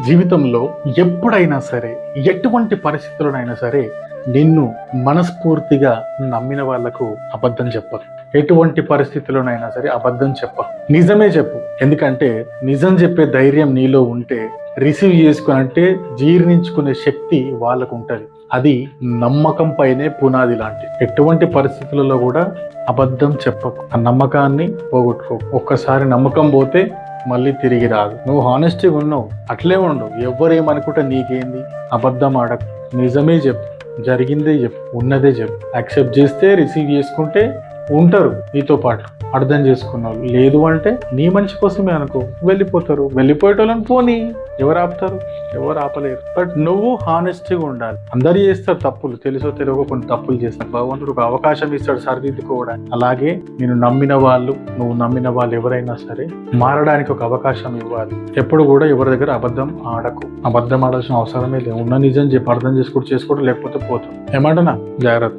జీవితంలో ఎప్పుడైనా సరే, ఎటువంటి పరిస్థితుల్లోనైనా సరే నిన్ను మనస్ఫూర్తిగా నమ్మిన వాళ్లకు అబద్ధం చెప్పకు. ఎటువంటి పరిస్థితుల్లోనైనా సరే అబద్ధం చెప్పకు, నిజమే చెప్పు. ఎందుకంటే నిజం చెప్పే ధైర్యం నీలో ఉంటే రిసీవ్ చేసుకునంటే జీర్ణించుకునే శక్తి వాళ్ళకు ఉంటది. అది నమ్మకం పైనే పునాది లాంటిది. ఎటువంటి పరిస్థితులలో కూడా అబద్ధం చెప్పకు. ఆ నమ్మకాన్ని పోగొట్టుకో. ఒక్కసారి నమ్మకం పోతే మళ్ళీ తిరిగి రాదు. నువ్వు హానెస్టీగా ఉన్నావు, అట్లే ఉండు. ఎవరేమనుకుంటే నీకేంది? అబద్ధం ఆడకు, నిజమే చెప్పు, జరిగిందే చెప్పు, ఉన్నదే చెప్పు. యాక్సెప్ట్ చేస్తే, రిసీవ్ చేసుకుంటే ఉంటారు నీతో పాటు అర్థం చేసుకున్నారు. లేదు అంటే నీ మంచి కోసమే అనుకో, వెళ్ళిపోతారు. వెళ్ళిపోయేటోళ్ళని పోనీ, ఎవరు ఆపుతారు? ఎవరు ఆపలేరు. బట్ నువ్వు హానెస్టీగా ఉండాలి. అందరు చేస్తారు తప్పులు, తెలుసో తెలియకో కొన్ని తప్పులు చేస్తారు. భగవంతుడు ఒక అవకాశం ఇస్తాడు సరిదిద్దుకోవడానికి. అలాగే నేను నమ్మిన వాళ్ళు, నువ్వు నమ్మిన వాళ్ళు ఎవరైనా సరే మారడానికి ఒక అవకాశం ఇవ్వాలి. ఎప్పుడు కూడా ఎవరి దగ్గర అబద్ధం ఆడకు. అబద్ధం ఆడాల్సిన అవసరమే లేదు. ఉన్న నిజం చెప్పి అర్థం చేసుకోవడం లేకపోతే పోతాం. ఏమంటున్నా? జాగ్రత్త.